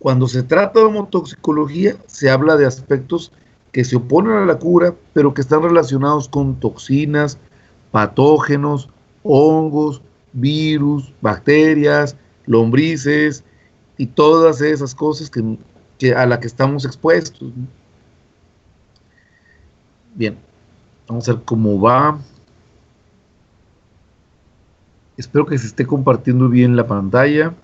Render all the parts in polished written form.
Cuando se trata de homotoxicología, se habla de aspectos que se oponen a la cura, pero que están relacionados con toxinas, patógenos, hongos, virus, bacterias, lombrices y todas esas cosas que a las que estamos expuestos, ¿no? Bien, vamos a ver cómo va. Espero que se esté compartiendo bien la pantalla.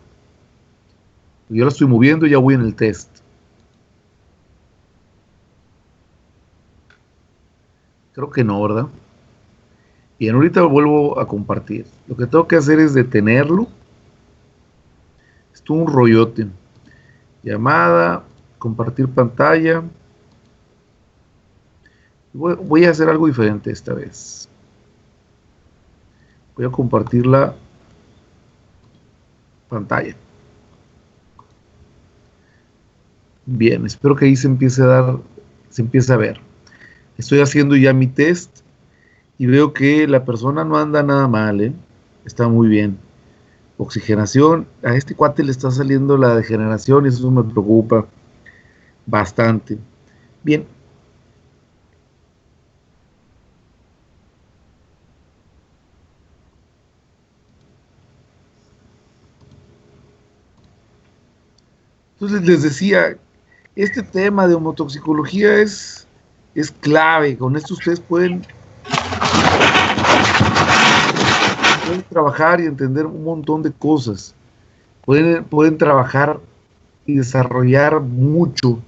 Yo la estoy moviendo y ya voy en el test. Creo que no, ¿verdad? Bien, ahorita lo vuelvo a compartir. Lo que tengo que hacer es detenerlo. Esto es un rollote. Llamada, compartir pantalla. Voy a hacer algo diferente esta vez. Voy a compartir la pantalla. Bien, espero que ahí se empiece a ver. Estoy haciendo ya mi test y veo que la persona no anda nada mal, ¿eh? Está muy bien. Oxigenación, a este cuate le está saliendo la degeneración y eso me preocupa bastante. Bien. Entonces les decía, este tema de homotoxicología es clave. Con esto ustedes pueden trabajar y entender un montón de cosas. Pueden trabajar y desarrollar muchos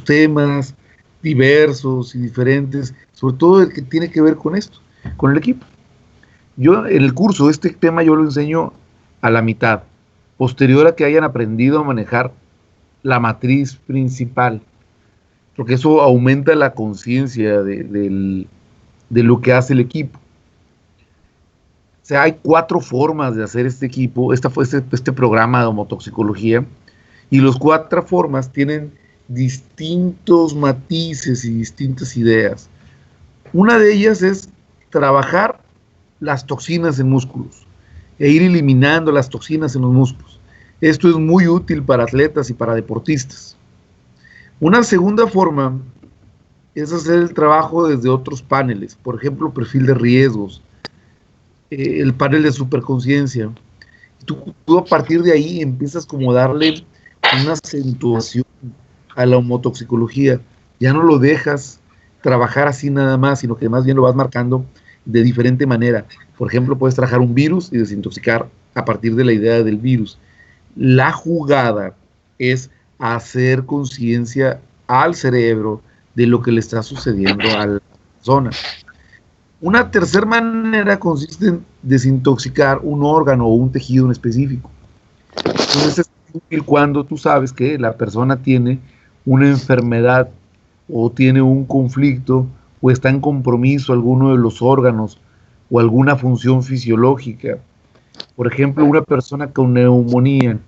temas diversos y diferentes, sobre todo el que tiene que ver con esto, con el equipo. Yo en el curso, este tema yo lo enseño a la mitad, posterior a que hayan aprendido a manejar la matriz principal, porque eso aumenta la conciencia de lo que hace el equipo. O sea, hay 4 formas de hacer este equipo, este programa de homotoxicología, y las 4 formas tienen distintos matices y distintas ideas. Una de ellas es trabajar las toxinas en músculos e ir eliminando las toxinas en los músculos. Esto es muy útil para atletas y para deportistas. Una segunda forma es hacer el trabajo desde otros paneles, por ejemplo, perfil de riesgos, el panel de superconciencia. Tú a partir de ahí empiezas como a darle una acentuación a la homotoxicología. Ya no lo dejas trabajar así nada más, sino que más bien lo vas marcando de diferente manera. Por ejemplo, puedes trabajar un virus y desintoxicar a partir de la idea del virus. La jugada es hacer conciencia al cerebro de lo que le está sucediendo a la persona. Una tercera manera consiste en desintoxicar un órgano o un tejido en específico. Entonces es útil cuando tú sabes que la persona tiene una enfermedad o tiene un conflicto o está en compromiso alguno de los órganos o alguna función fisiológica. Por ejemplo, una persona con neumonía,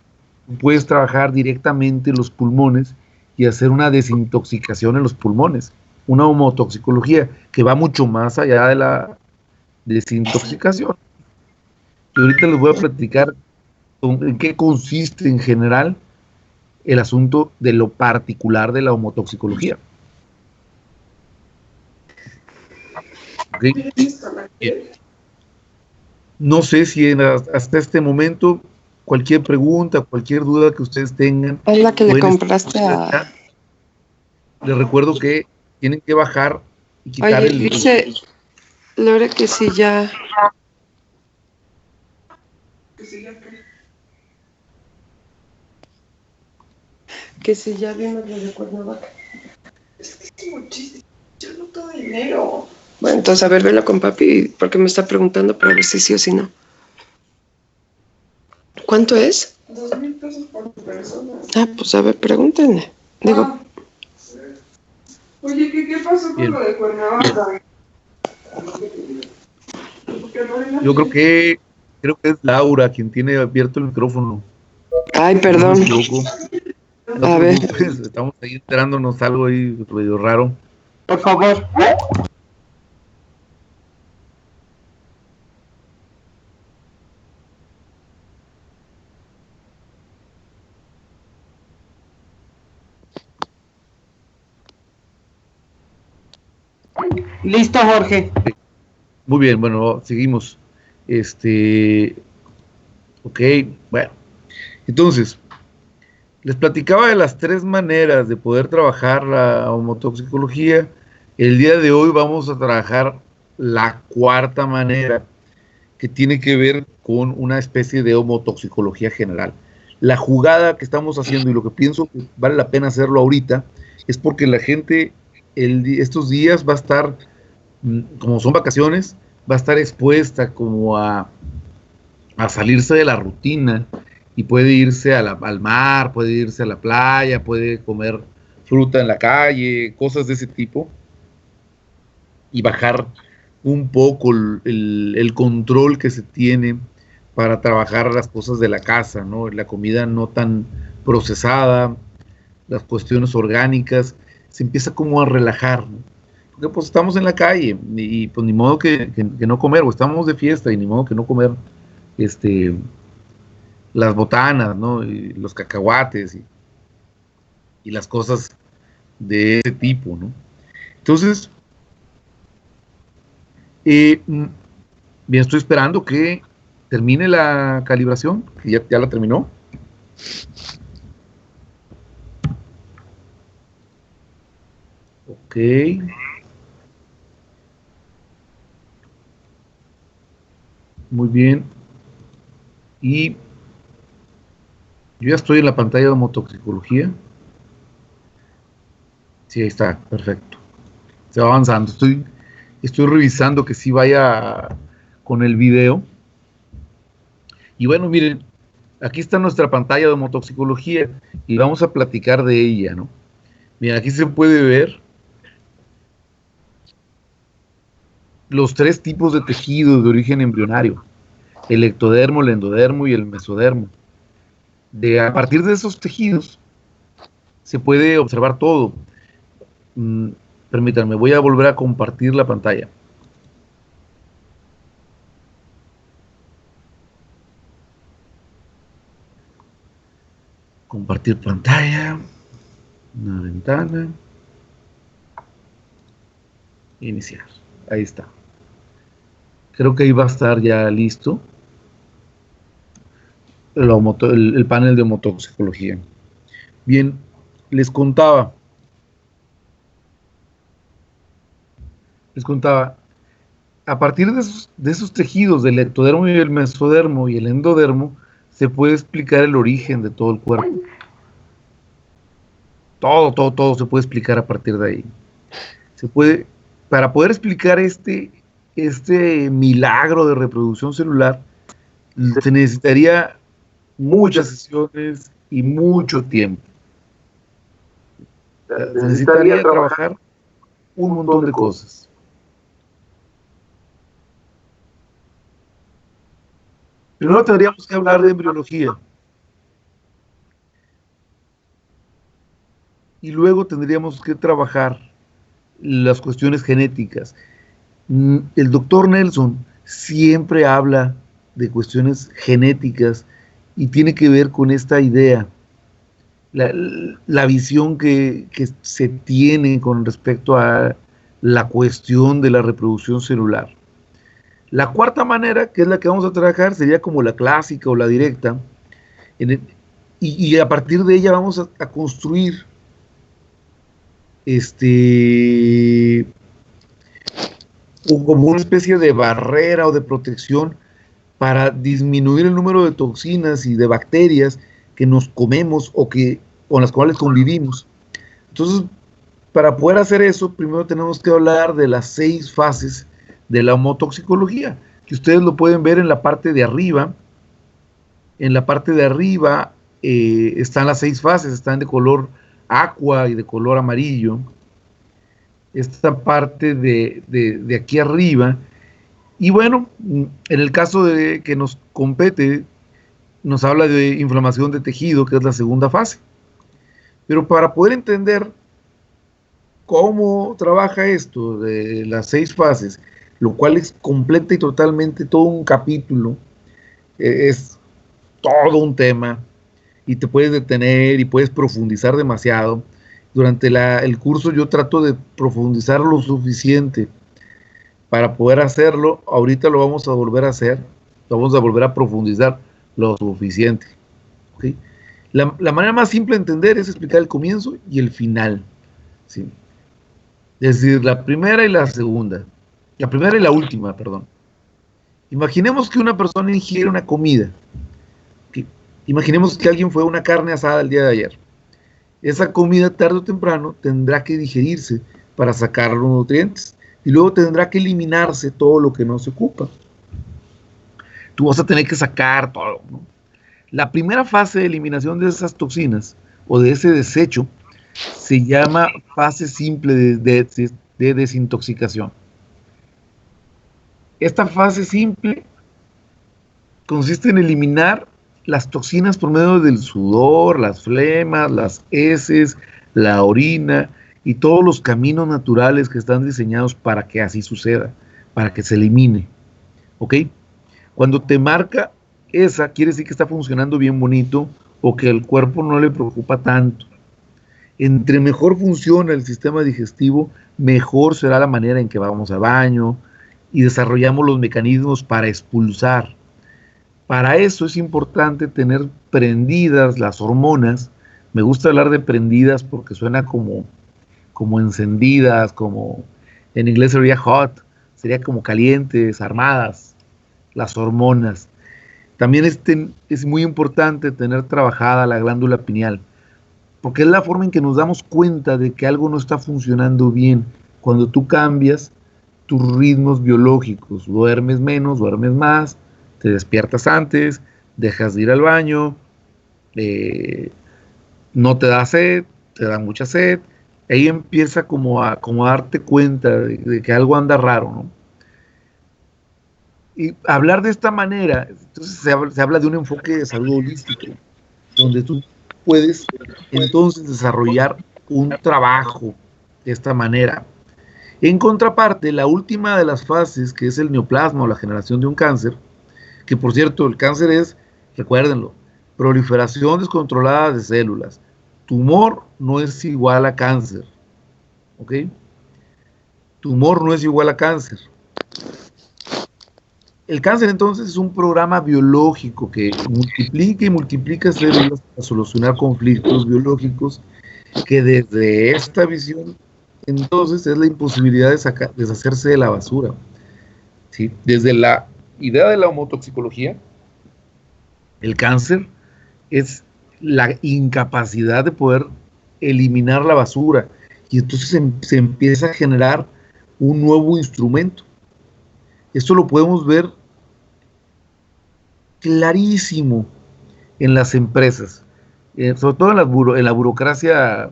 puedes trabajar directamente los pulmones y hacer una desintoxicación en los pulmones, una homotoxicología que va mucho más allá de la desintoxicación. Y ahorita les voy a platicar en qué consiste en general el asunto de lo particular de la homotoxicología. ¿Okay? No sé si hasta este momento cualquier pregunta, cualquier duda que ustedes tengan. Es la que le compraste a... Les recuerdo que tienen que bajar y quitar Oye, dice Lore que si ya... Que si ya vimos lo de Cuernavaca. Es que es muchísimo, yo no todo dinero. Bueno, entonces a ver, velo con papi porque me está preguntando para ver si sí o si no. ¿Cuánto es? 2,000 pesos por persona. Ah, pues a ver, pregúntenle. Digo. Oye, ¿qué pasó con lo de Cuernavaca? Yo creo que es Laura quien tiene abierto el micrófono. Ay, Si no me perdón. equivoco. No te A ver. preocupes, estamos ahí enterándonos algo ahí medio raro. Por favor. Listo, Jorge. Muy bien, bueno, seguimos. Ok, bueno. Entonces, les platicaba de las 3 maneras de poder trabajar la homotoxicología. El día de hoy vamos a trabajar la 4ª manera, que tiene que ver con una especie de homotoxicología general. La jugada que estamos haciendo y lo que pienso que vale la pena hacerlo ahorita es porque la gente estos días va a estar, como son vacaciones, va a estar expuesta como a salirse de la rutina y puede irse al mar, puede irse a la playa, puede comer fruta en la calle, cosas de ese tipo, y bajar un poco el control que se tiene para trabajar las cosas de la casa, ¿no? La comida no tan procesada, las cuestiones orgánicas, se empieza como a relajar, ¿no? Porque pues estamos en la calle y pues ni modo que no comer, o estamos de fiesta y ni modo que no comer las botanas, ¿no? Y los cacahuates y las cosas de ese tipo, ¿no? Entonces, bien, estoy esperando que termine la calibración, que ya la terminó. Ok. Muy bien. Y yo ya estoy en la pantalla de homotoxicología. Sí, ahí está, perfecto. Se va avanzando. Estoy revisando que sí vaya con el video. Y bueno, miren, aquí está nuestra pantalla de homotoxicología y vamos a platicar de ella, ¿no? Miren, aquí se puede ver los 3 tipos de tejidos de origen embrionario: el ectodermo, el endodermo y el mesodermo. A partir de esos tejidos se puede observar todo. Permítanme, voy a volver a compartir la pantalla. Compartir pantalla, una ventana, iniciar. Ahí está. Creo que ahí va a estar ya listo el panel de homotoxicología. Bien, les contaba, a partir de esos tejidos del ectodermo y el mesodermo y el endodermo, se puede explicar el origen de todo el cuerpo. Todo se puede explicar a partir de ahí. Para poder explicar este milagro de reproducción celular, se necesitaría muchas sesiones y mucho tiempo. Se necesitaría trabajar un montón de cosas. Primero tendríamos que hablar de embriología. Y luego tendríamos que trabajar las cuestiones genéticas. El doctor Nelson siempre habla de cuestiones genéticas y tiene que ver con esta idea, la visión que se tiene con respecto a la cuestión de la reproducción celular. La 4ª manera, que es la que vamos a trabajar, sería como la clásica o la directa, y a partir de ella vamos a construir como una especie de barrera o de protección para disminuir el número de toxinas y de bacterias que nos comemos o con las cuales convivimos. Entonces, para poder hacer eso, primero tenemos que hablar de las 6 fases de la homotoxicología, que ustedes lo pueden ver en la parte de arriba. En la parte de arriba están las 6 fases, están de color aqua y de color amarillo. Esta parte de aquí arriba. Y bueno, en el caso de que nos compete, nos habla de inflamación de tejido, que es la 2ª fase. Pero para poder entender cómo trabaja esto de las 6 fases, lo cual es completa y totalmente todo un capítulo, es todo un tema, y te puedes detener y puedes profundizar demasiado. Durante el curso yo trato de profundizar lo suficiente para poder hacerlo, ahorita lo vamos a volver a hacer, lo vamos a volver a profundizar lo suficiente. ¿Okay? La manera más simple de entender es explicar el comienzo y el final. ¿Sí? Es decir, la primera y la segunda. La primera y la última, perdón. Imaginemos que una persona ingiere una comida. ¿Okay? Imaginemos que alguien fue a una carne asada el día de ayer. Esa comida tarde o temprano tendrá que digerirse para sacar los nutrientes y luego tendrá que eliminarse todo lo que no se ocupa. Tú vas a tener que sacar todo, ¿no? La primera fase de eliminación de esas toxinas o de ese desecho se llama fase simple de desintoxicación. Esta fase simple consiste en eliminar las toxinas por medio del sudor, las flemas, las heces, la orina y todos los caminos naturales que están diseñados para que así suceda, para que se elimine. ¿Ok? Cuando te marca esa, quiere decir que está funcionando bien bonito o que el cuerpo no le preocupa tanto. Entre mejor funciona el sistema digestivo, mejor será la manera en que vamos al baño y desarrollamos los mecanismos para expulsar. Para eso es importante tener prendidas las hormonas. Me gusta hablar de prendidas porque suena como encendidas, como en inglés sería hot, sería como calientes, armadas, las hormonas. También es muy importante tener trabajada la glándula pineal, porque es la forma en que nos damos cuenta de que algo no está funcionando bien. Cuando tú cambias tus ritmos biológicos, duermes menos, duermes más, te despiertas antes, dejas de ir al baño, no te da sed, te da mucha sed, ahí empieza como a darte cuenta de que algo anda raro, ¿no? Y hablar de esta manera, entonces se habla de un enfoque de salud holístico, donde tú puedes entonces desarrollar un trabajo de esta manera. En contraparte, la última de las fases, que es el neoplasma o la generación de un cáncer, que por cierto, el cáncer es, recuérdenlo, proliferación descontrolada de células. Tumor no es igual a cáncer, ¿ok? Tumor no es igual a cáncer. El cáncer entonces es un programa biológico que multiplica y multiplica células para solucionar conflictos biológicos, que desde esta visión entonces es la imposibilidad de deshacerse de la basura. ¿Sí? Desde la idea de la homotoxicología, el cáncer es la incapacidad de poder eliminar la basura, y entonces se empieza a generar un nuevo instrumento. Esto lo podemos ver clarísimo en las empresas, sobre todo en la burocracia,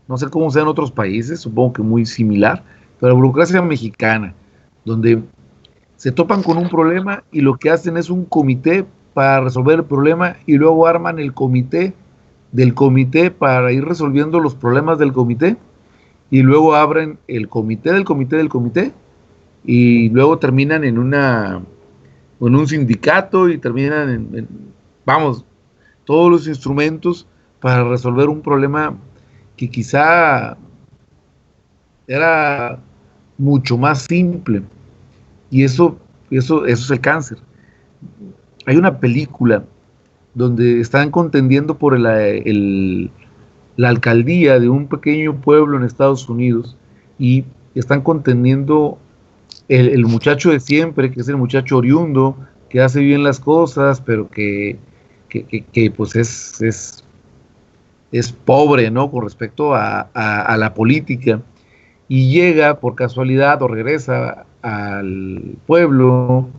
no sé cómo sea en otros países, supongo que muy similar, pero la burocracia mexicana, donde se topan con un problema y lo que hacen es un comité para resolver el problema y luego arman el comité del comité para ir resolviendo los problemas del comité y luego abren el comité del comité del comité y luego terminan en un sindicato y terminan vamos, todos los instrumentos para resolver un problema que quizá era mucho más simple. Y eso es el cáncer. Hay una película donde están contendiendo por la alcaldía de un pequeño pueblo en Estados Unidos y están contendiendo el muchacho de siempre, que es el muchacho oriundo, que hace bien las cosas, pero que pues es pobre, ¿no? Con respecto a la política. Y llega por casualidad o regresa al pueblo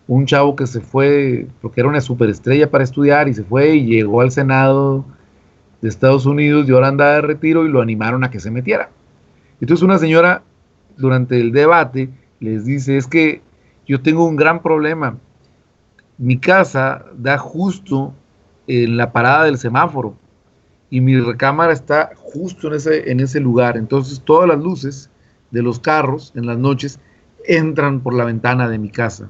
un chavo que se fue porque era una superestrella para estudiar y se fue y llegó al Senado de Estados Unidos y ahora anda de retiro y lo animaron a que se metiera. Entonces una señora durante el debate les dice, es que yo tengo un gran problema, mi casa da justo en la parada del semáforo y mi recámara está justo en ese lugar, entonces todas las luces de los carros en las noches entran por la ventana de mi casa.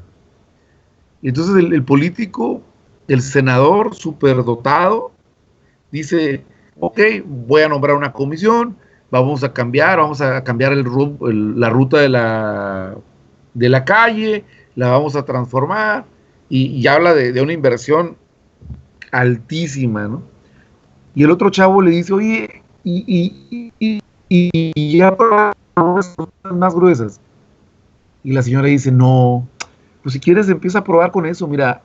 Y entonces el político, el senador superdotado, dice, ok, voy a nombrar una comisión, vamos a cambiar la ruta de la de la calle, la vamos a transformar, y habla de una inversión altísima, ¿no? Y el otro chavo le dice, oye, y ya para más gruesas. Y la señora dice, no, pues si quieres empieza a probar con eso, mira,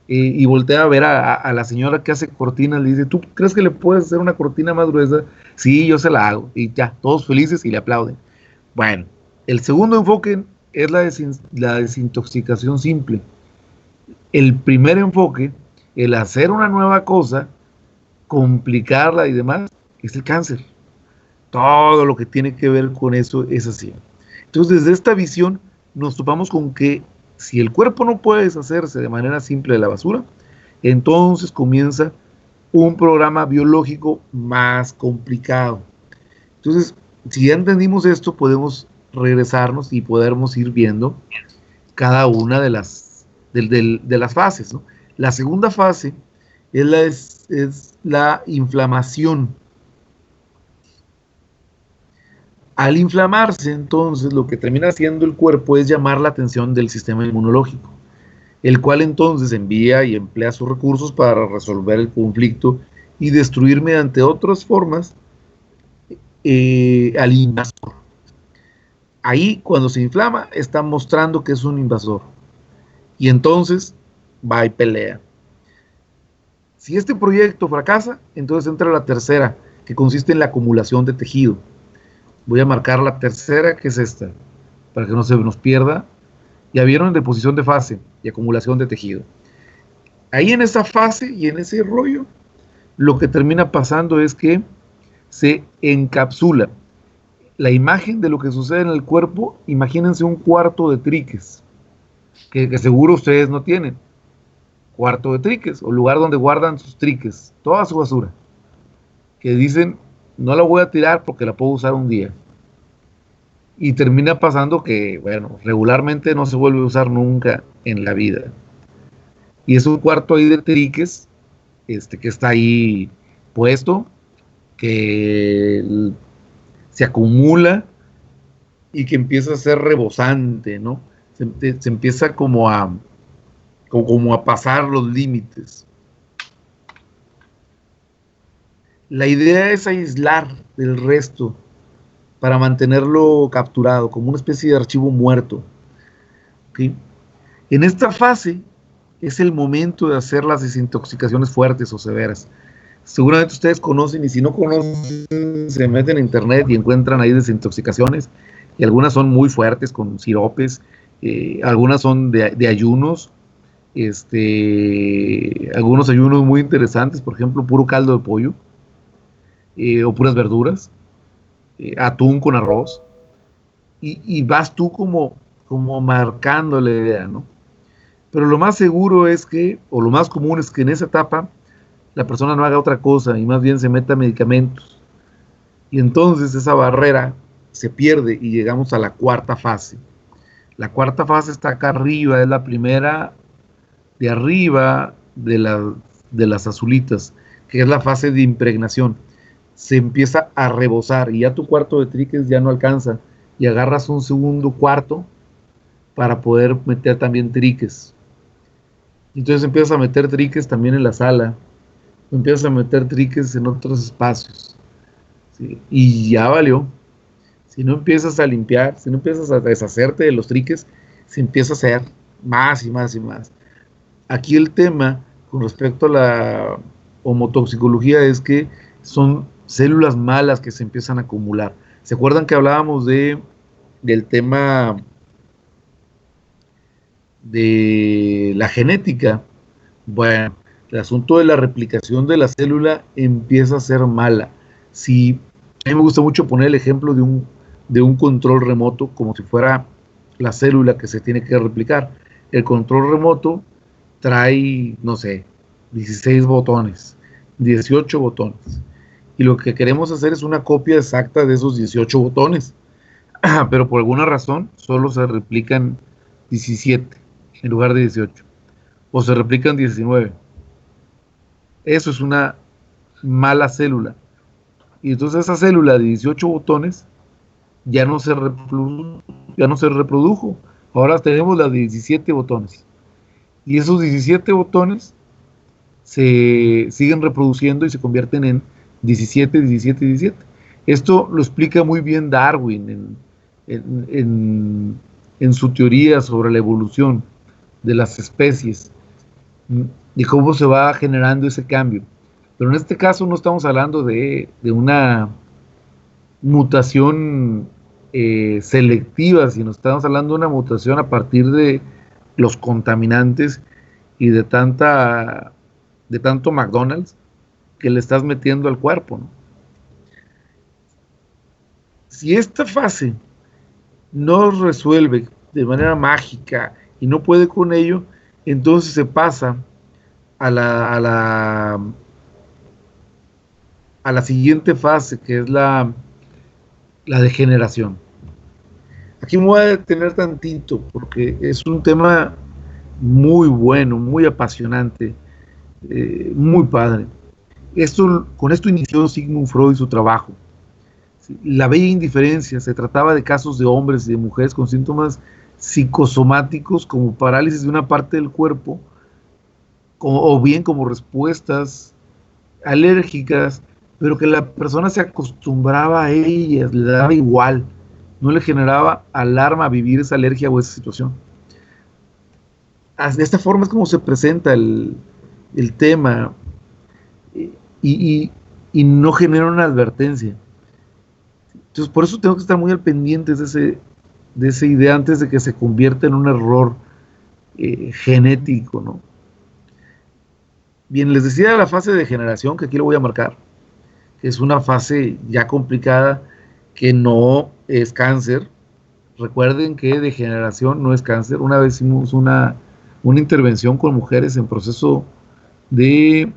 y voltea a ver a la señora que hace cortinas, le dice, ¿tú crees que le puedes hacer una cortina más gruesa? Sí, yo se la hago, y ya, todos felices y le aplauden. Bueno, el segundo enfoque es la desintoxicación simple. El primer enfoque, el hacer una nueva cosa, complicarla y demás, es el cáncer. Todo lo que tiene que ver con eso es así. Entonces, desde esta visión, nos topamos con que si el cuerpo no puede deshacerse de manera simple de la basura, entonces comienza un programa biológico más complicado. Entonces, si ya entendimos esto, podemos regresarnos y podemos ir viendo cada una de las fases, ¿no? La segunda fase es la inflamación. Al inflamarse, entonces, lo que termina haciendo el cuerpo es llamar la atención del sistema inmunológico, el cual entonces envía y emplea sus recursos para resolver el conflicto y destruir mediante otras formas al invasor. Ahí, cuando se inflama, está mostrando que es un invasor. Y entonces va y pelea. Si este proyecto fracasa, entonces entra la tercera, que consiste en la acumulación de tejido. Voy a marcar la tercera, que es esta, para que no se nos pierda. Ya vieron deposición de fase y acumulación de tejido. Ahí en esa fase y en ese rollo, lo que termina pasando es que se encapsula. La imagen de lo que sucede en el cuerpo, imagínense un cuarto de triques, que seguro ustedes no tienen. Cuarto de triques, o lugar donde guardan sus triques, toda su basura, que dicen, no la voy a tirar porque la puedo usar un día. Y termina pasando que, bueno, regularmente no se vuelve a usar nunca en la vida. Y es un cuarto ahí de triques, que está ahí puesto, que se acumula y que empieza a ser rebosante, ¿no? Se empieza como a pasar los límites. La idea es aislar del resto para mantenerlo capturado, como una especie de archivo muerto. ¿Okay? En esta fase es el momento de hacer las desintoxicaciones fuertes o severas. Seguramente ustedes conocen, y si no conocen, se meten en internet y encuentran ahí desintoxicaciones, y algunas son muy fuertes con siropes, algunas son de ayunos, algunos ayunos muy interesantes, por ejemplo, puro caldo de pollo, o puras verduras, atún con arroz, y vas tú como marcando la idea, ¿no? Pero lo más seguro es que, o lo más común es que en esa etapa la persona no haga otra cosa y más bien se meta medicamentos. Y entonces esa barrera se pierde y llegamos a la cuarta fase. La cuarta fase está acá arriba, es la primera de arriba de las azulitas, que es la fase de impregnación. Se empieza a rebosar y ya tu cuarto de triques ya no alcanza y agarras un segundo cuarto para poder meter también triques. Entonces empiezas a meter triques también en la sala, empiezas a meter triques en otros espacios, ¿sí? Y ya valió. Si no empiezas a limpiar, si no empiezas a deshacerte de los triques, se empieza a hacer más y más y más. Aquí el tema con respecto a la homotoxicología es que son células malas que se empiezan a acumular. ¿Se acuerdan que hablábamos del tema de la genética? Bueno, el asunto de la replicación de la célula empieza a ser mala. Si, a mí me gusta mucho poner el ejemplo de un control remoto, como si fuera la célula que se tiene que replicar. El control remoto trae, no sé, 16 botones, 18 botones. Y lo que queremos hacer es una copia exacta de esos 18 botones. Pero por alguna razón solo se replican 17 en lugar de 18. O se replican 19. Eso es una mala célula. Y entonces esa célula de 18 botones ya no se reprodujo, Ahora tenemos las 17 botones. Y esos 17 botones se siguen reproduciendo y se convierten en 17, 17, 17. Esto lo explica muy bien Darwin en su teoría sobre la evolución de las especies y cómo se va generando ese cambio. Pero en este caso no estamos hablando de una mutación selectiva, sino estamos hablando de una mutación a partir de los contaminantes y de tanto McDonald's que le estás metiendo al cuerpo, ¿no? Si esta fase no resuelve de manera mágica y no puede con ello, entonces se pasa a la siguiente fase, que es la degeneración. Aquí me voy a detener tantito porque es un tema muy bueno, muy apasionante, muy padre. Con esto inició Sigmund Freud su trabajo. La bella indiferencia, se trataba de casos de hombres y de mujeres con síntomas psicosomáticos como parálisis de una parte del cuerpo, o bien como respuestas alérgicas, pero que la persona se acostumbraba a ellas, le daba igual, no le generaba alarma vivir esa alergia o esa situación. De esta forma es como se presenta el tema y no genera una advertencia. Entonces, por eso tengo que estar muy al pendiente de esa idea antes de que se convierta en un error genético, ¿no? Bien, les decía la fase de degeneración, que aquí lo voy a marcar, que es una fase ya complicada, que no es cáncer. Recuerden que degeneración no es cáncer. Una vez hicimos una intervención con mujeres en proceso de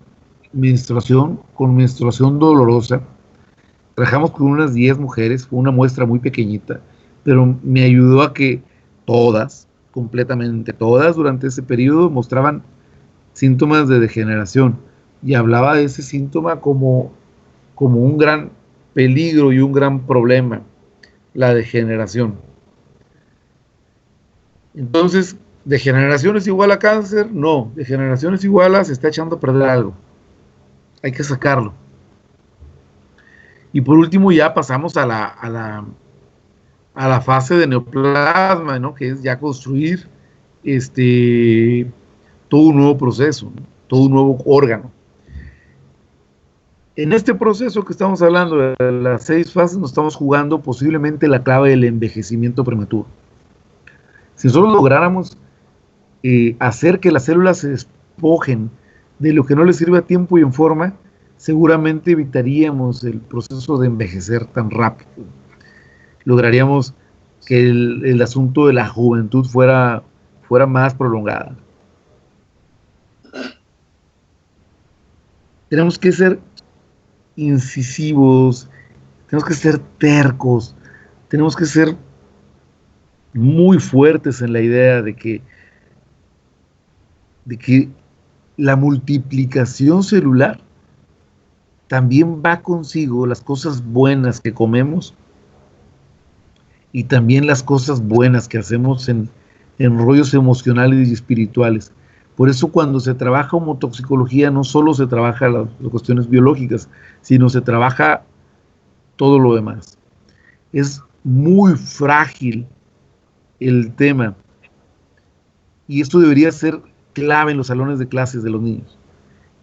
menstruación, con menstruación dolorosa. Trabajamos con unas 10 mujeres, fue una muestra muy pequeñita, pero me ayudó a que todas, completamente todas, durante ese periodo mostraban síntomas de degeneración, y hablaba de ese síntoma como un gran peligro y un gran problema, la degeneración. Entonces, ¿degeneración es igual a cáncer? No, degeneración es igual a se está echando a perder algo, hay que sacarlo. Y por último ya pasamos a la fase de neoplasma, ¿no? Que es ya construir todo un nuevo proceso, ¿no? Todo un nuevo órgano. En este proceso que estamos hablando de las 6 fases, nos estamos jugando posiblemente la clave del envejecimiento prematuro. Si nosotros lográramos hacer que las células se despojen de lo que no les sirve a tiempo y en forma, seguramente evitaríamos el proceso de envejecer tan rápido. Lograríamos que el asunto de la juventud fuera más prolongada. Tenemos que ser incisivos, tenemos que ser tercos, tenemos que ser muy fuertes en la idea de que la multiplicación celular también va consigo las cosas buenas que comemos y también las cosas buenas que hacemos en rollos emocionales y espirituales. Por eso cuando se trabaja homotoxicología no solo se trabaja las cuestiones biológicas, sino se trabaja todo lo demás. Es muy frágil el tema y esto debería ser clave en los salones de clases de los niños.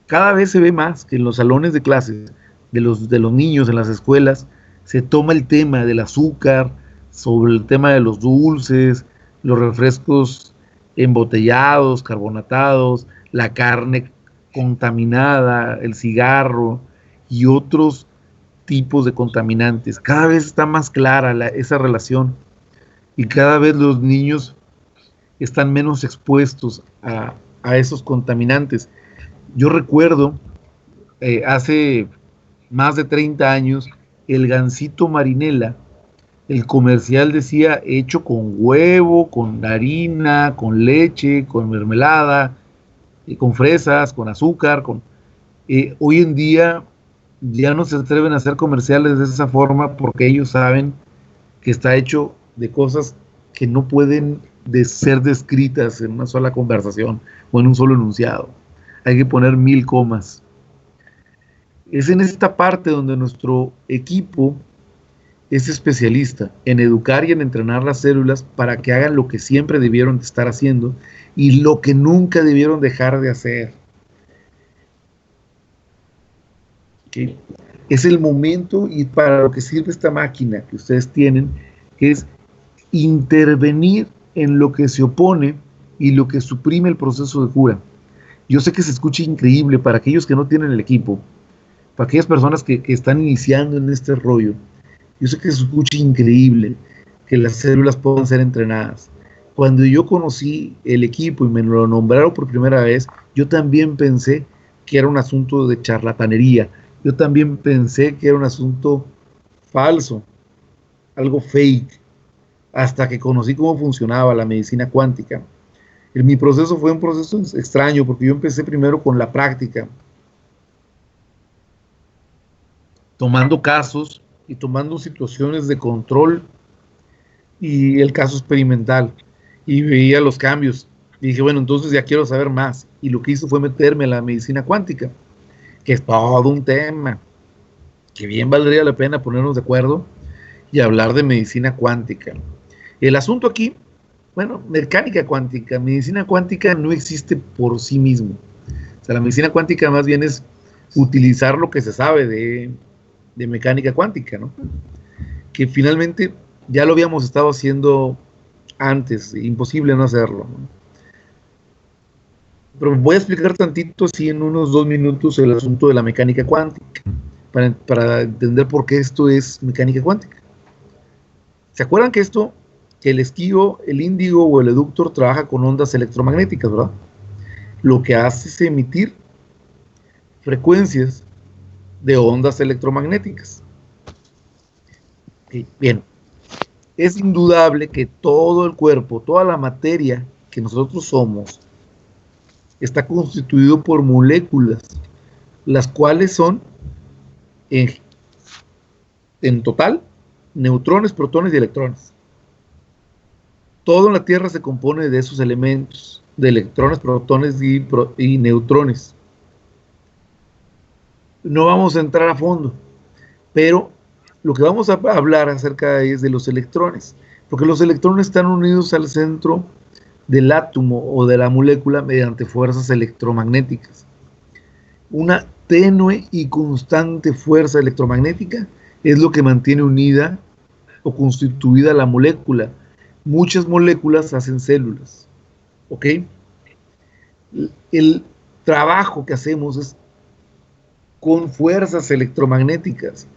Cada vez se ve más que en los salones de clases de los niños en las escuelas se toma el tema del azúcar, sobre el tema de los dulces, los refrescos embotellados, carbonatados, la carne contaminada, el cigarro y otros tipos de contaminantes. Cada vez está más clara esa relación y cada vez los niños están menos expuestos a esos contaminantes. Yo recuerdo hace más de 30 años el gansito Marinela. El comercial decía hecho con huevo, con harina, con leche, con mermelada, con fresas, con azúcar. Hoy en día ya no se atreven a hacer comerciales de esa forma porque ellos saben que está hecho de cosas que no pueden de ser descritas en una sola conversación o en un solo enunciado. Hay que poner 1000 comas. Es en esta parte donde nuestro equipo es especialista en educar y en entrenar las células para que hagan lo que siempre debieron de estar haciendo y lo que nunca debieron dejar de hacer. ¿Okay? Es el momento y para lo que sirve esta máquina que ustedes tienen, que es intervenir en lo que se opone y lo que suprime el proceso de cura. Yo sé que se escucha increíble para aquellos que no tienen el equipo, para aquellas personas que están iniciando en este rollo. Yo sé que se escucha increíble que las células puedan ser entrenadas. Cuando yo conocí el equipo y me lo nombraron por primera vez, yo también pensé que era un asunto de charlatanería. Yo también pensé que era un asunto falso, algo fake, hasta que conocí cómo funcionaba la medicina cuántica. Mi proceso fue un proceso extraño, porque yo empecé primero con la práctica, tomando casos y tomando situaciones de control y el caso experimental, y veía los cambios. Y dije, bueno, entonces ya quiero saber más. Y lo que hice fue meterme en la medicina cuántica, que es todo un tema, que bien valdría la pena ponernos de acuerdo y hablar de medicina cuántica. El asunto aquí, bueno, mecánica cuántica, medicina cuántica no existe por sí mismo. O sea, la medicina cuántica más bien es utilizar lo que se sabe de mecánica cuántica, ¿no? Que finalmente ya lo habíamos estado haciendo antes, imposible no hacerlo, ¿no? Pero voy a explicar tantito, así en unos 2 minutos, el asunto de la mecánica cuántica, para entender por qué esto es mecánica cuántica. ¿Se acuerdan que el esquío, el índigo o el eductor trabaja con ondas electromagnéticas, verdad? Lo que hace es emitir frecuencias de ondas electromagnéticas. Bien, es indudable que todo el cuerpo, toda la materia que nosotros somos, está constituido por moléculas, las cuales son, en total, neutrones, protones y electrones. Todo en la Tierra se compone de esos elementos, de electrones, protones y neutrones. No vamos a entrar a fondo, pero lo que vamos a hablar acerca es de los electrones, porque los electrones están unidos al centro del átomo o de la molécula mediante fuerzas electromagnéticas. Una tenue y constante fuerza electromagnética es lo que mantiene unida o constituida la molécula. Muchas moléculas hacen células, ¿ok? El trabajo que hacemos es con fuerzas electromagnéticas.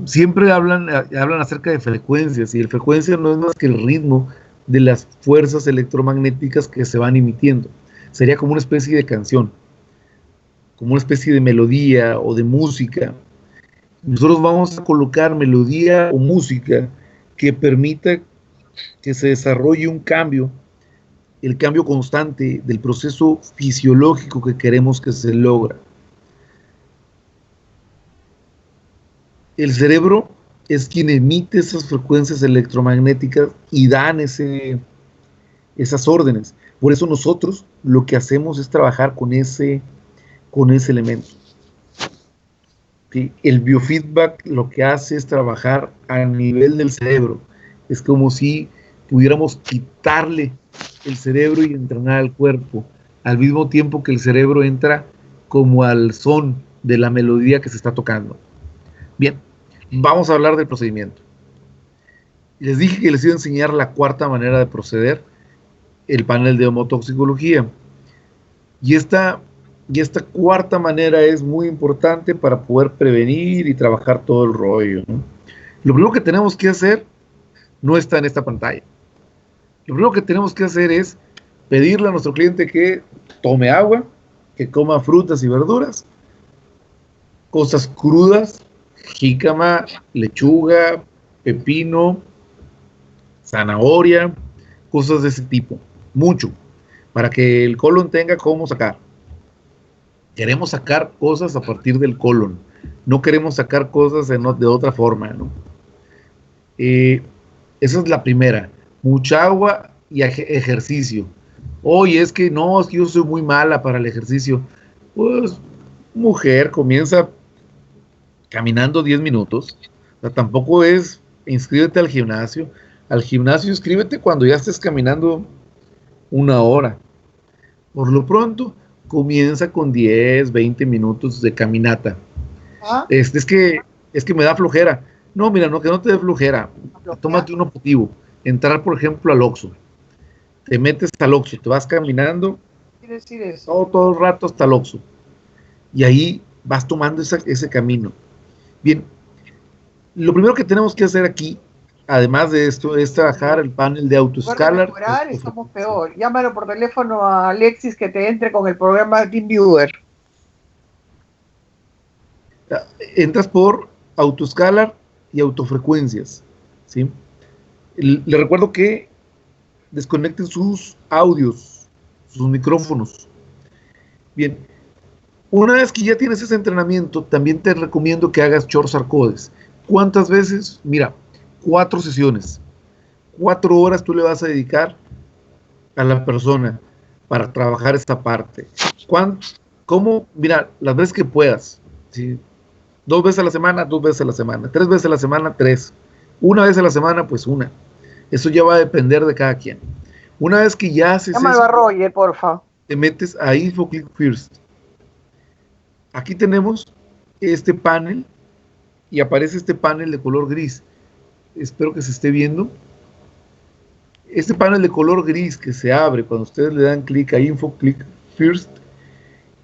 Siempre hablan acerca de frecuencias, y la frecuencia no es más que el ritmo de las fuerzas electromagnéticas que se van emitiendo. Sería como una especie de canción, como una especie de melodía o de música. Nosotros vamos a colocar melodía o música que permita que se desarrolle un cambio, el cambio constante del proceso fisiológico que queremos que se logra. El cerebro es quien emite esas frecuencias electromagnéticas y dan esas órdenes. Por eso nosotros lo que hacemos es trabajar con ese elemento. ¿Sí? El biofeedback lo que hace es trabajar a nivel del cerebro. Es como si pudiéramos quitarle el cerebro y entrenar al cuerpo, al mismo tiempo que el cerebro entra como al son de la melodía que se está tocando. Bien, vamos a hablar del procedimiento. Les dije que les iba a enseñar la cuarta manera de proceder, el panel de homotoxicología. Y esta cuarta manera es muy importante para poder prevenir y trabajar todo el rollo, ¿no? Lo primero que tenemos que hacer no está en esta pantalla. Lo primero que tenemos que hacer es pedirle a nuestro cliente que tome agua, que coma frutas y verduras, cosas crudas, jícama, lechuga, pepino, zanahoria, cosas de ese tipo, mucho, para que el colon tenga cómo sacar. Queremos sacar cosas a partir del colon, no queremos sacar cosas de otra forma, ¿no? Esa es la primera. mucha agua y ejercicio. Oye, es que no, es que yo soy muy mala para el ejercicio. Pues, mujer, comienza caminando 10 minutos. O sea, tampoco es inscríbete al gimnasio. Al gimnasio inscríbete cuando ya estés caminando 1 hora. Por lo pronto, comienza con 10, 20 minutos de caminata. ¿Ah? Es que me da flojera. No, mira, no, que no te dé flojera. Tómate un objetivo. Entrar, por ejemplo, al Oxxo. Te metes al Oxxo, te vas caminando ¿Qué decir eso? todo el rato hasta el Oxxo. Y ahí vas tomando ese camino. Bien, lo primero que tenemos que hacer aquí, además de esto, es trabajar el panel de En lugar de AutoScalar. mejorar, estamos peor. Llámalo por teléfono a Alexis que te entre con el programa TeamViewer. Entras por AutoScalar y autofrecuencias, ¿sí? Le recuerdo que desconecten sus audios, sus micrófonos. Bien, una vez que ya tienes ese entrenamiento, también te recomiendo que hagas short sarcodes. ¿Cuántas veces? Mira, 4 sesiones. 4 horas tú le vas a dedicar a la persona para trabajar esta parte. ¿Cómo? Mira, las veces que puedas, ¿sí? 2 veces a la semana, 2 veces a la semana. 3 veces a la semana, 3. Una vez a la semana, pues una. Eso ya va a depender de cada quien. Una vez que ya haces Llámalo eso, a Roger, porfa. te metes a InfoClick First. Aquí tenemos este panel y aparece este panel de color gris. Espero que se esté viendo. Este panel de color gris que se abre cuando ustedes le dan clic a InfoClick First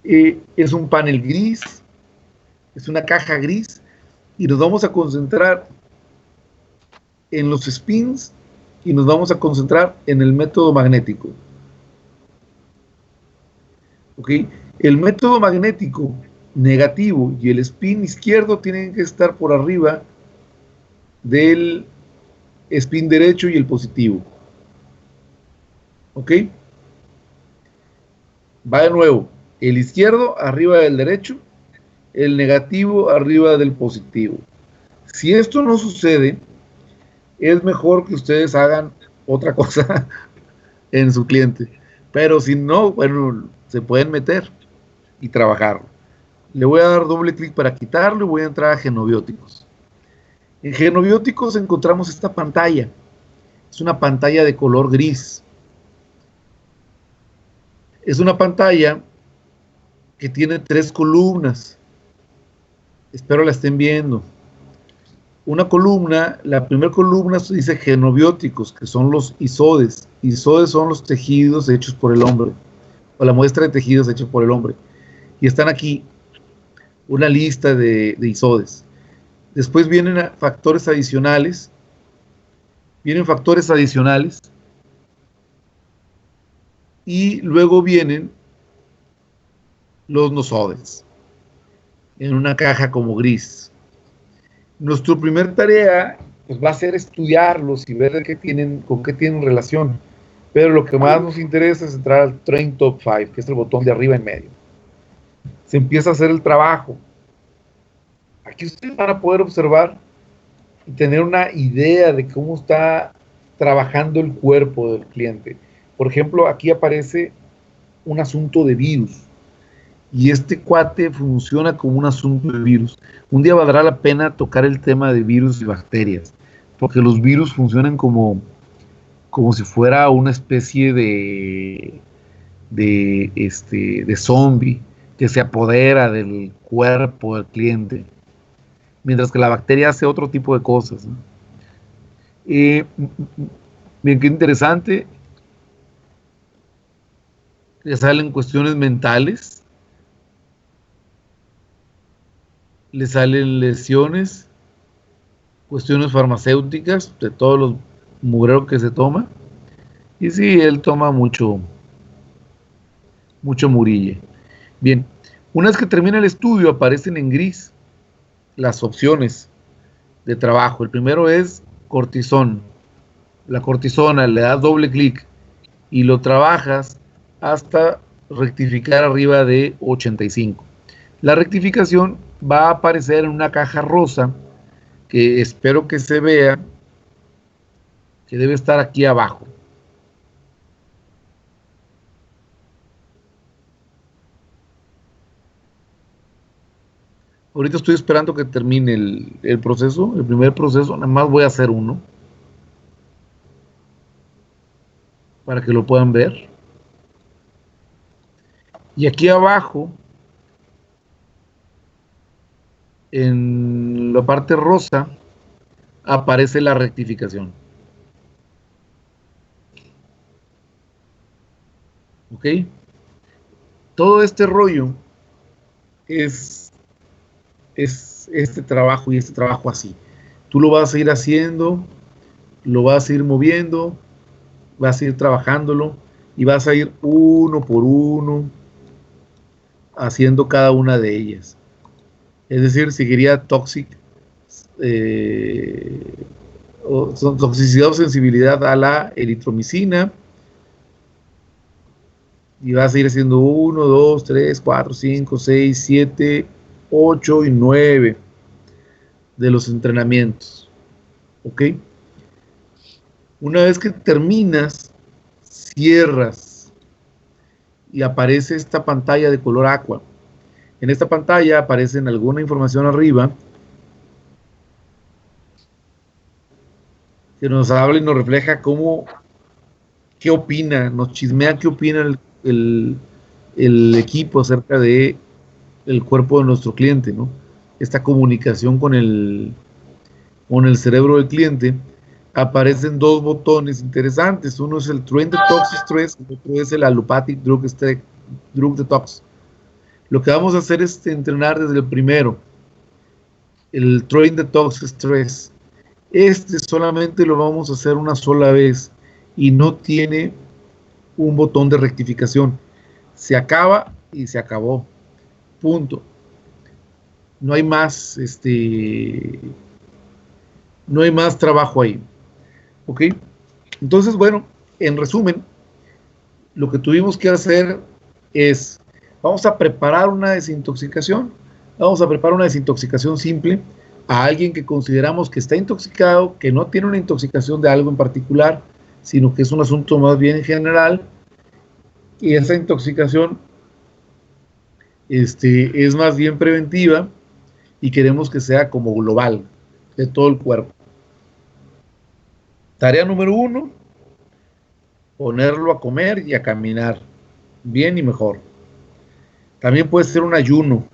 es un panel gris, es una caja gris y nos vamos a concentrar en los spins y nos vamos a concentrar en el método magnético. ¿Ok? El método magnético negativo y el spin izquierdo tienen que estar por arriba del spin derecho y el positivo. ¿Ok? Va de nuevo. El izquierdo arriba del derecho, el negativo arriba del positivo. Si esto no sucede, es mejor que ustedes hagan otra cosa en su cliente. Pero si no, bueno, se pueden meter y trabajarlo. Le voy a dar doble clic para quitarlo y voy a entrar a genobióticos. En genobióticos encontramos esta pantalla. Es una pantalla de color gris. Es una pantalla que tiene 3 columnas. Espero la estén viendo. Una columna, la primera columna dice genobióticos, que son los isodes. Isodes son los tejidos hechos por el hombre, o la muestra de tejidos hechos por el hombre. Y están aquí una lista de isodes. Después vienen factores adicionales. Vienen factores adicionales. Y luego vienen los nosodes, en una caja como gris. Nuestra primera tarea pues, va a ser estudiarlos y ver con qué tienen relación. Pero lo que más nos interesa es entrar al Train Top 5, que es el botón de arriba en medio. Se empieza a hacer el trabajo. Aquí ustedes van a poder observar y tener una idea de cómo está trabajando el cuerpo del cliente. Por ejemplo, aquí aparece un asunto de virus. Y este cuate funciona como un asunto de virus. Un día valdrá la pena tocar el tema de virus y bacterias, porque los virus funcionan como si fuera una especie de zombie que se apodera del cuerpo del cliente, mientras que la bacteria hace otro tipo de cosas, ¿no? Bien, qué interesante. Le salen cuestiones mentales, le salen lesiones, cuestiones farmacéuticas, de todos los mugreros que se toma. Y sí, él toma mucho murille. Bien, una vez que termina el estudio, aparecen en gris las opciones de trabajo. El primero es cortisón. La cortisona, le das doble clic y lo trabajas hasta rectificar arriba de 85. La rectificación va a aparecer en una caja rosa que espero que se vea que debe estar aquí abajo. Ahorita estoy esperando que termine el proceso, el primer proceso, nada más voy a hacer uno, para que lo puedan ver. Y aquí abajo, en la parte rosa, aparece la rectificación. ¿Ok? Todo este rollo es este trabajo y este trabajo así. Tú lo vas a ir haciendo, lo vas a ir moviendo, vas a ir trabajándolo y vas a ir uno por uno haciendo cada una de ellas. Es decir, seguiría toxicidad o sensibilidad a la eritromicina, y vas a ir haciendo 1, 2, 3, 4, 5, 6, 7, 8 y 9 de los entrenamientos. ¿Ok? Una vez que terminas, cierras y aparece esta pantalla de color aqua. En esta pantalla aparece alguna información arriba que nos habla y nos refleja qué opina, nos chismea qué opina el equipo acerca de el cuerpo de nuestro cliente, ¿no? Esta comunicación con el cerebro del cliente. Aparecen dos botones interesantes. Uno es el Train Detox Stress, y otro es el Allopathic Drug Detox. Lo que vamos a hacer es entrenar desde el primero, el Train Detox Stress. Este solamente lo vamos a hacer una sola vez y no tiene un botón de rectificación. Se acaba y se acabó. Punto. No hay más, no hay más trabajo ahí. ¿Ok? Entonces, bueno, en resumen, lo que tuvimos que hacer es, vamos a preparar una desintoxicación. Vamos a preparar una desintoxicación simple a alguien que consideramos que está intoxicado, que no tiene una intoxicación de algo en particular, sino que es un asunto más bien general, y esa intoxicación es más bien preventiva y queremos que sea como global, de todo el cuerpo. Tarea número 1, ponerlo a comer y a caminar, bien y mejor. También puede ser un ayuno.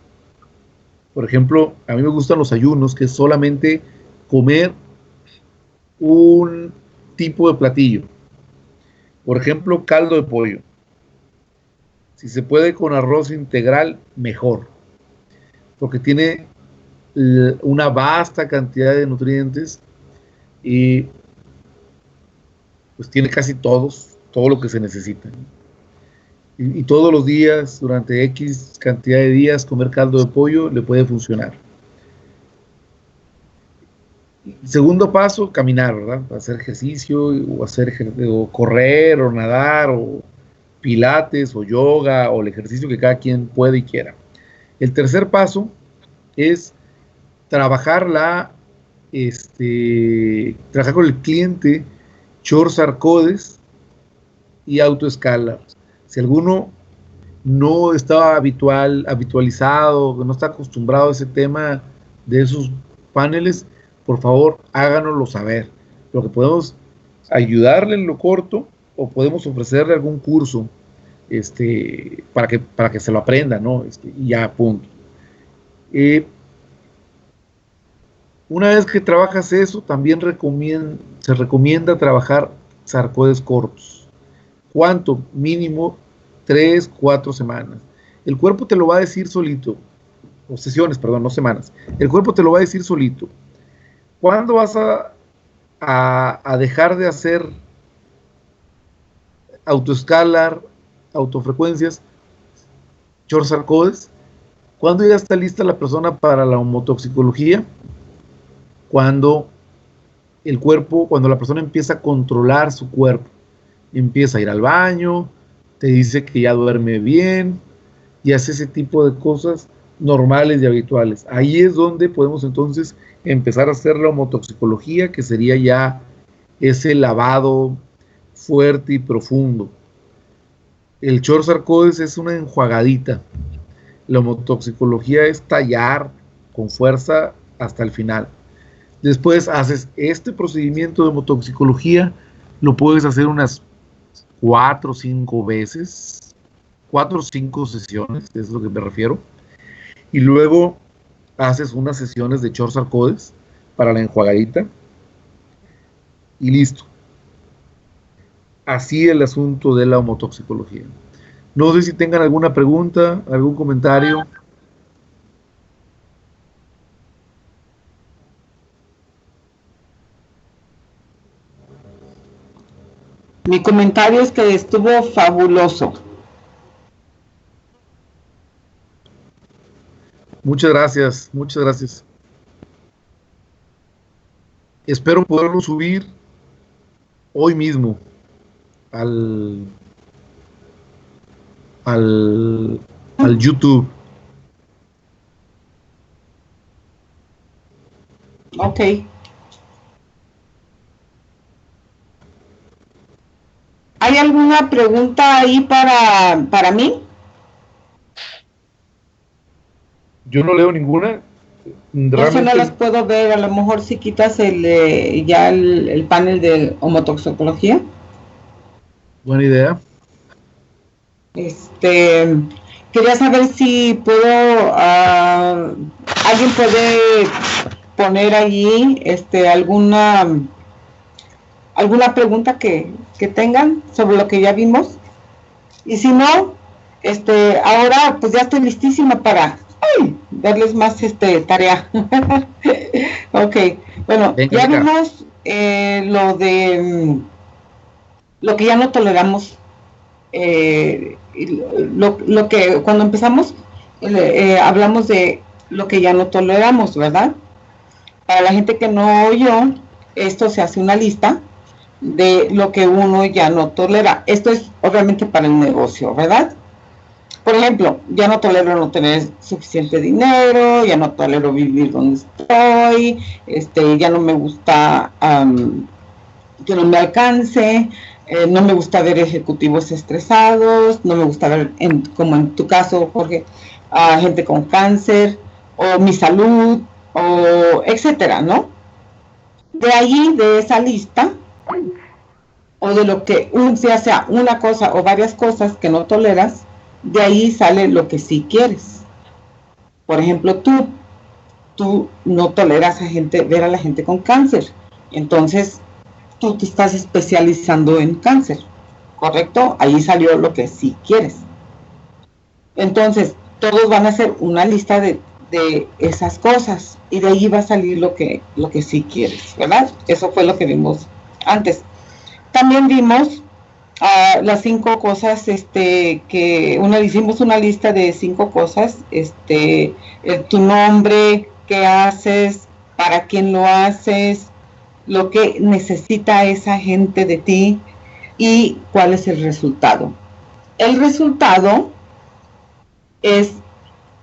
Por ejemplo, a mí me gustan los ayunos, que es solamente comer un tipo de platillo. Por ejemplo, caldo de pollo. Si se puede con arroz integral, mejor, porque tiene una vasta cantidad de nutrientes y pues tiene casi todo lo que se necesita. Y todos los días, durante X cantidad de días, comer caldo de pollo le puede funcionar. Segundo paso, caminar, ¿verdad? Hacer ejercicio, o correr, o nadar, o pilates, o yoga, o el ejercicio que cada quien puede y quiera. El tercer paso es trabajar trabajar con el cliente Short-Sarcodes y autoescala. Si alguno no está habitualizado, no está acostumbrado a ese tema de esos paneles, por favor, háganoslo saber. Lo que podemos ayudarle en lo corto, o podemos ofrecerle algún curso para que se lo aprenda, ¿no? Y ya, punto. Una vez que trabajas eso, también se recomienda trabajar sarcodes cortos. ¿Cuánto? Mínimo 3, 4 semanas. El cuerpo te lo va a decir solito, o sesiones, perdón, no semanas. El cuerpo te lo va a decir solito. ¿Cuándo vas a dejar de hacer autoescalar, autofrecuencias, short sarcodes? ¿Cuándo ya está lista la persona para la homotoxicología? Cuando la persona empieza a controlar su cuerpo, empieza a ir al baño, te dice que ya duerme bien y hace ese tipo de cosas normales y habituales. Ahí es donde podemos entonces empezar a hacer la homotoxicología, que sería ya ese lavado fuerte y profundo. El Chor-Sarcoides es una enjuagadita. La homotoxicología es tallar con fuerza hasta el final. Después haces este procedimiento de homotoxicología, lo puedes hacer unas 4 o 5 veces, 4 o 5 sesiones, es lo que me refiero. Y luego haces unas sesiones de Chor-Sarcoides para la enjuagadita y listo. Así el asunto de la homotoxicología. No sé si tengan alguna pregunta, algún comentario. Mi comentario es que estuvo fabuloso. Muchas gracias, muchas gracias. Espero poderlo subir hoy mismo al YouTube. Ok. ¿Hay alguna pregunta ahí para mí? Yo no leo ninguna. Yo sí no las puedo ver. A lo mejor si quitas el panel de homotoxicología. Buena idea. Quería saber si puedo, alguien puede poner allí alguna pregunta que tengan sobre lo que ya vimos. Y si no, ahora pues ya estoy listísima para darles más tarea. Ok, bueno, ya vimos lo que ya no toleramos. Lo que cuando empezamos hablamos de lo que ya no toleramos, ¿verdad? Para la gente que no oyó, esto se hace una lista de lo que uno ya no tolera. Esto es obviamente para el negocio, ¿verdad? Por ejemplo, ya no tolero no tener suficiente dinero, ya no tolero vivir donde estoy, ya no me gusta que no me alcance, no me gusta ver ejecutivos estresados, no me gusta ver, como en tu caso, Jorge, a gente con cáncer, o mi salud, o etcétera, ¿no? De allí, de esa lista, o de lo que, ya sea una cosa o varias cosas que no toleras, de ahí sale lo que sí quieres. Por ejemplo, tú no toleras ver a la gente con cáncer, entonces tú te estás especializando en cáncer, ¿correcto? Ahí salió lo que sí quieres. Entonces, todos van a hacer una lista de esas cosas y de ahí va a salir lo que sí quieres, ¿verdad? Eso fue lo que vimos antes. También vimos las 5 cosas, hicimos una lista de 5 cosas, tu nombre, qué haces, para quién lo haces, lo que necesita esa gente de ti y cuál es el resultado. El resultado es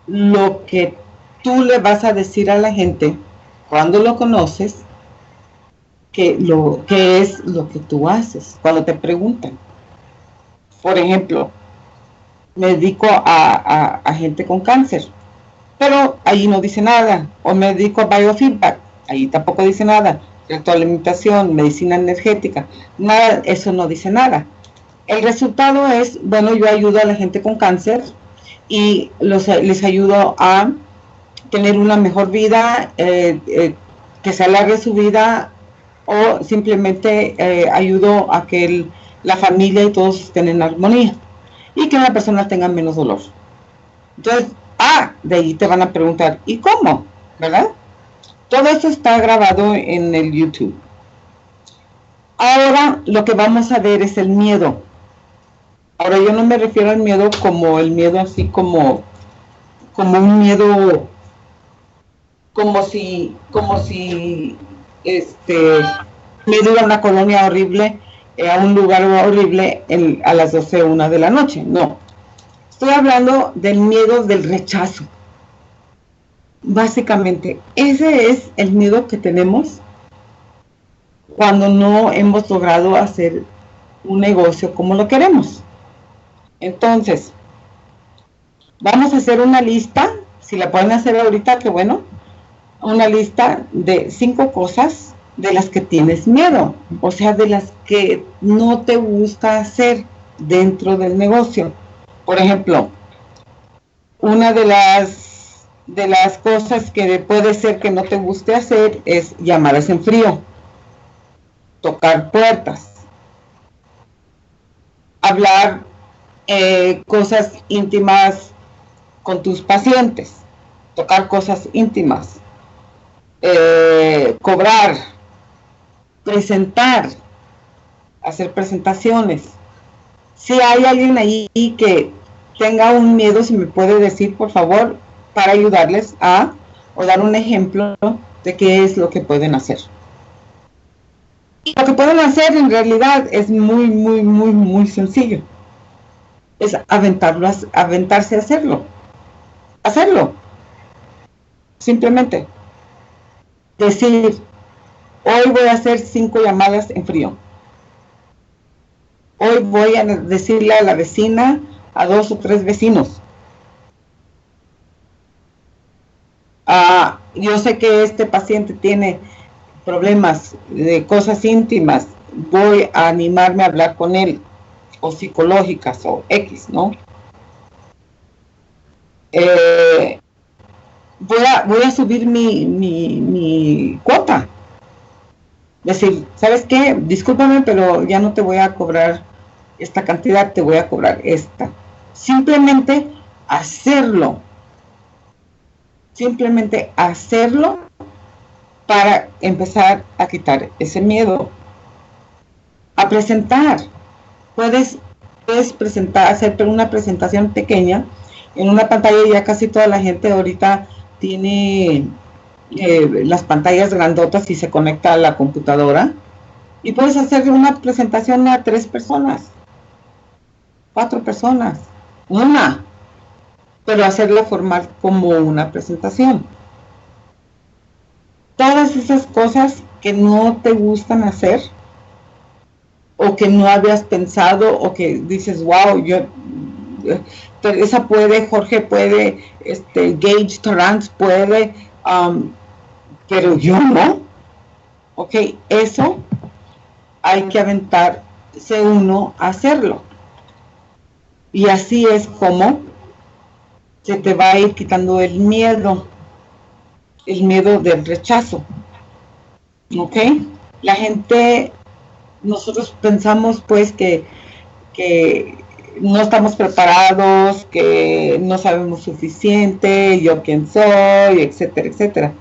lo que tú le vas a decir a la gente cuando lo conoces, que es lo que tú haces, cuando te preguntan. Por ejemplo, me dedico a gente con cáncer, pero ahí no dice nada. O me dedico a biofeedback, ahí tampoco dice nada. Retroalimentación, medicina energética, nada, eso no dice nada. El resultado es, bueno, yo ayudo a la gente con cáncer y les ayudo a tener una mejor vida, que se alargue su vida, o simplemente ayudo a que la familia y todos estén en armonía y que la persona tenga menos dolor. Entonces, de ahí te van a preguntar, ¿y cómo? ¿Verdad? Todo esto está grabado en el YouTube. Ahora lo que vamos a ver es el miedo. Ahora yo no me refiero al miedo como el miedo así como un miedo, como si me dio a una colonia horrible, a un lugar horrible a las 12 o 1 de la noche. No. Estoy hablando del miedo del rechazo. Básicamente, ese es el miedo que tenemos cuando no hemos logrado hacer un negocio como lo queremos. Entonces, vamos a hacer una lista, si la pueden hacer ahorita, qué bueno, una lista de 5 cosas de las que tienes miedo, o sea, de las que no te gusta hacer dentro del negocio. Por ejemplo, una de las cosas que puede ser que no te guste hacer es llamadas en frío, tocar puertas, hablar cosas íntimas con tus pacientes, tocar cosas íntimas, cobrar, presentar, hacer presentaciones. Si hay alguien ahí que tenga un miedo, si me puede decir, por favor, para ayudarles o dar un ejemplo de qué es lo que pueden hacer. Y lo que pueden hacer en realidad es muy, muy, muy, muy sencillo. Es aventarse a hacerlo. Hacerlo. Simplemente. Decir, hoy voy a hacer 5 llamadas en frío. Hoy voy a decirle a la vecina, a 2 o 3 vecinos. Yo sé que este paciente tiene problemas de cosas íntimas. Voy a animarme a hablar con él. O psicológicas o X, ¿no? Voy a subir mi cuota. Decir, ¿sabes qué? Discúlpame, pero ya no te voy a cobrar esta cantidad, te voy a cobrar esta. Simplemente hacerlo. Simplemente hacerlo para empezar a quitar ese miedo. A presentar. Puedes presentar, hacer una presentación pequeña en una pantalla. Ya casi toda la gente ahorita tiene las pantallas grandotas y se conecta a la computadora, y puedes hacer una presentación a 3 personas, 4 personas, pero hacerla formal como una presentación. Todas esas cosas que no te gustan hacer, o que no habías pensado, o que dices, wow, Teresa puede, Jorge puede, Gage Torrance puede, pero yo no. Ok, eso hay que aventarse uno a hacerlo. Y así es como se te va a ir quitando el miedo del rechazo. Ok, la gente... Nosotros pensamos pues que no estamos preparados, que no sabemos suficiente, yo quién soy, etcétera, etcétera.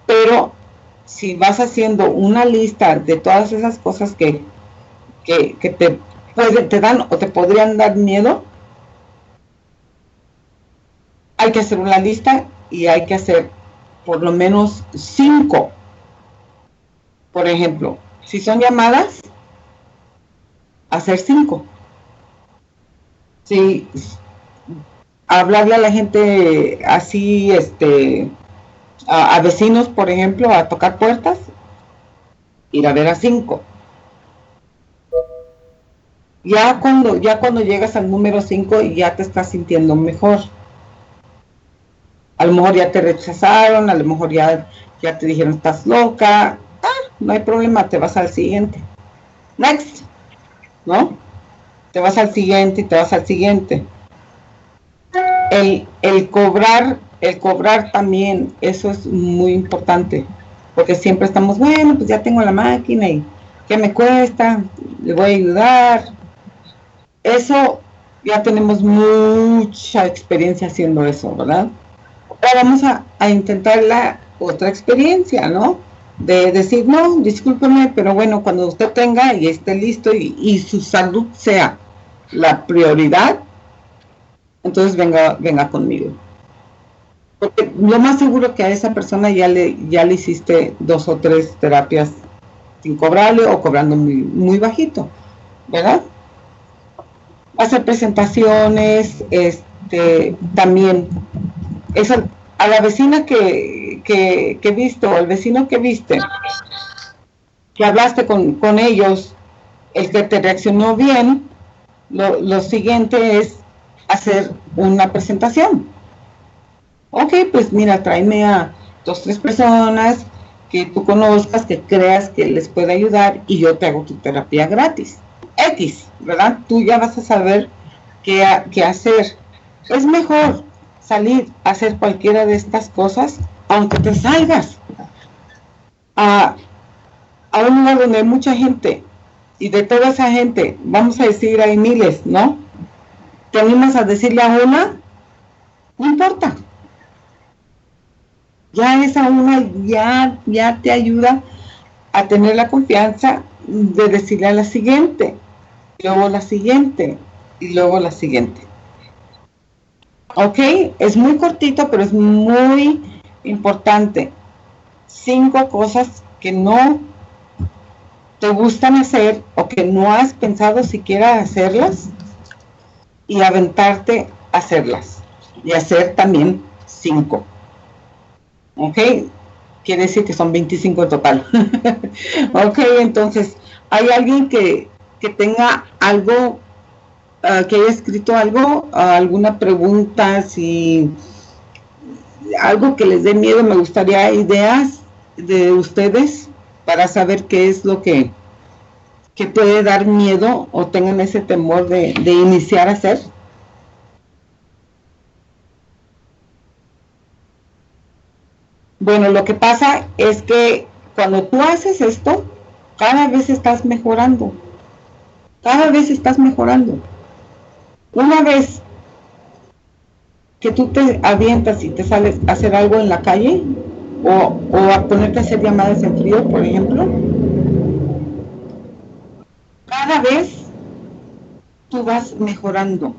Pero si vas haciendo una lista de todas esas cosas que te dan o te podrían dar miedo, hay que hacer una lista y hay que hacer por lo menos 5. Por ejemplo, si son llamadas, hacer 5. Si hablarle a la gente así, a vecinos, por ejemplo, a tocar puertas, ir a ver a 5. Ya cuando llegas al número 5, ya te estás sintiendo mejor. A lo mejor ya te rechazaron, a lo mejor ya te dijeron estás loca. No hay problema, te vas al siguiente. Next, ¿no? Te vas al siguiente y te vas al siguiente. El cobrar también, eso es muy importante, porque siempre estamos, bueno, pues ya tengo la máquina y ¿qué me cuesta? Le voy a ayudar. Eso, ya tenemos mucha experiencia haciendo eso, ¿verdad? Ahora vamos a intentar la otra experiencia, ¿no? De decir, no, discúlpeme, pero bueno, cuando usted tenga y esté listo y su salud sea la prioridad, entonces venga conmigo. Porque lo más seguro que a esa persona ya le hiciste 2 o 3 terapias sin cobrarle o cobrando muy, muy bajito, ¿verdad? Hacer presentaciones, también, eso, a la vecina que viste o al vecino que viste, que hablaste con ellos, el que te reaccionó bien, lo siguiente es hacer una presentación. Ok, pues mira, tráeme a 2, 3 personas que tú conozcas, que creas que les puede ayudar y yo te hago tu terapia gratis. X, ¿verdad? Tú ya vas a saber qué hacer. Es mejor salir a hacer cualquiera de estas cosas, aunque te salgas a un lugar donde hay mucha gente, y de toda esa gente, vamos a decir, hay miles, ¿no? ¿Te animas a decirle a una? No importa. Ya esa una ya te ayuda a tener la confianza de decirle a la siguiente, luego la siguiente, y luego la siguiente. Ok, es muy cortito, pero es muy importante. 5 cosas que no te gustan hacer o que no has pensado siquiera hacerlas y aventarte a hacerlas y hacer también 5. Ok, quiere decir que son 25 en total. Ok, entonces, ¿hay alguien que tenga algo, que haya escrito algo, alguna pregunta, si algo que les dé miedo? Me gustaría ideas de ustedes para saber qué es lo que puede dar miedo o tengan ese temor de iniciar a hacer. Bueno, lo que pasa es que cuando tú haces esto, cada vez estás mejorando. Cada vez estás mejorando. Una vez que tú te avientas y te sales a hacer algo en la calle, o a ponerte a hacer llamadas en frío, por ejemplo, cada vez tú vas mejorando.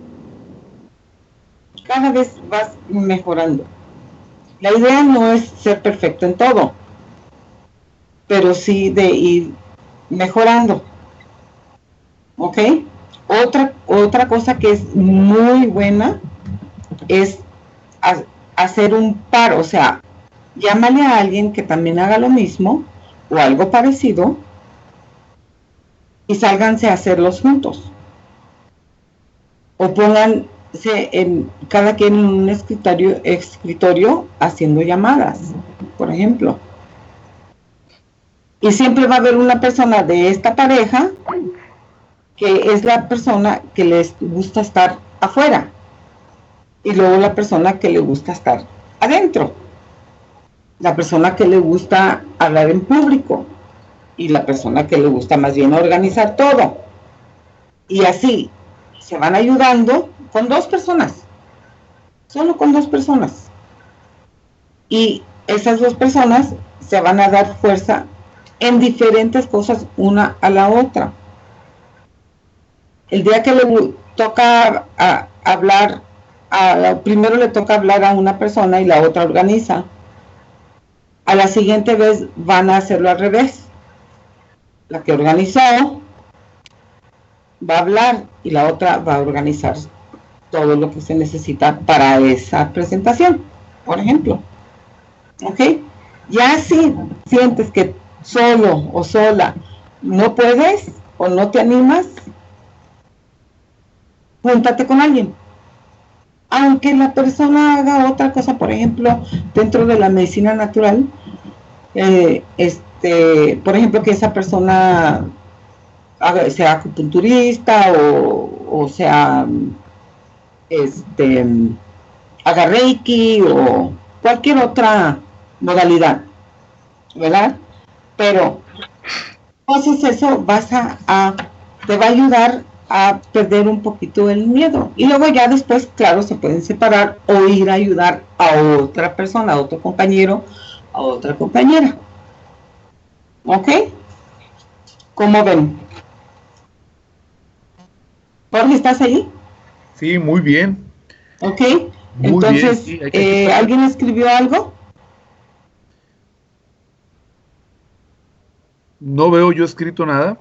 Cada vez vas mejorando. La idea no es ser perfecto en todo, pero sí de ir mejorando. ¿Ok? Otra cosa que es muy buena es hacer un par, o sea, llámale a alguien que también haga lo mismo o algo parecido y sálganse a hacerlos juntos. O pónganse cada quien en un escritorio haciendo llamadas, por ejemplo. Y siempre va a haber una persona de esta pareja que es la persona que les gusta estar afuera y luego la persona que le gusta estar adentro, la persona que le gusta hablar en público y la persona que le gusta más bien organizar todo. Y así se van ayudando con 2 personas, solo con 2 personas. Y esas 2 personas se van a dar fuerza en diferentes cosas una a la otra. El día que le toca hablar, primero le toca hablar a una persona y la otra organiza. A la siguiente vez van a hacerlo al revés. La que organizó va a hablar y la otra va a organizar todo lo que se necesita para esa presentación, por ejemplo. ¿Ok? Ya si sientes que solo o sola no puedes o no te animas, júntate con alguien. Aunque la persona haga otra cosa, por ejemplo, dentro de la medicina natural, por ejemplo, que esa persona sea acupunturista o sea, haga reiki o cualquier otra modalidad, ¿verdad? Pero entonces eso te va a ayudar a perder un poquito el miedo. Y luego ya después, claro, se pueden separar o ir a ayudar a otra persona, a otro compañero, a otra compañera. ¿Ok? ¿Cómo ven? Jorge, ¿estás ahí? Sí, muy bien. Ok. Muy entonces, bien, sí, ¿alguien escribió algo? No veo yo escrito nada.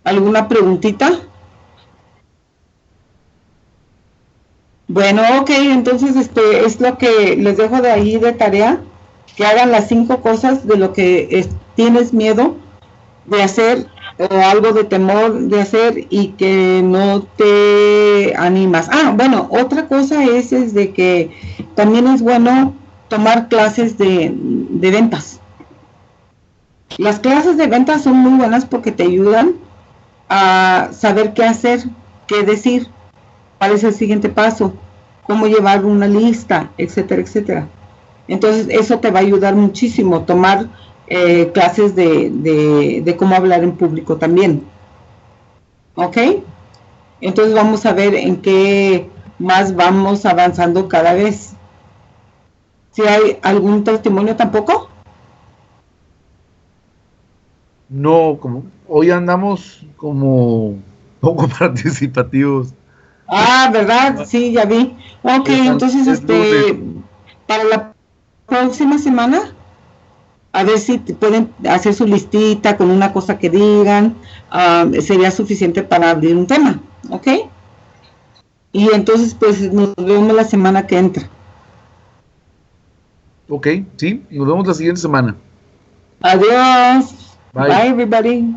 ¿Alguna preguntita? Bueno, ok, entonces es lo que les dejo de ahí de tarea. que hagan las 5 cosas de lo que tienes miedo de hacer o algo de temor de hacer y que no te animas. Bueno, otra cosa es de que también es bueno tomar clases de ventas. Las clases de ventas son muy buenas porque te ayudan a saber qué hacer, qué decir, cuál es el siguiente paso, cómo llevar una lista, etcétera, etcétera. Entonces eso te va a ayudar muchísimo, tomar clases de cómo hablar en público también. ¿Ok? Entonces vamos a ver en qué más vamos avanzando cada vez. ¿Si hay algún testimonio tampoco? No, como hoy andamos como poco participativos. ¿Verdad? Sí, ya vi. Ok, entonces para la próxima semana, a ver si pueden hacer su listita con una cosa que digan, sería suficiente para abrir un tema, ¿ok? Y entonces pues nos vemos la semana que entra. Ok, sí, nos vemos la siguiente semana. Adiós. Bye. Bye everybody.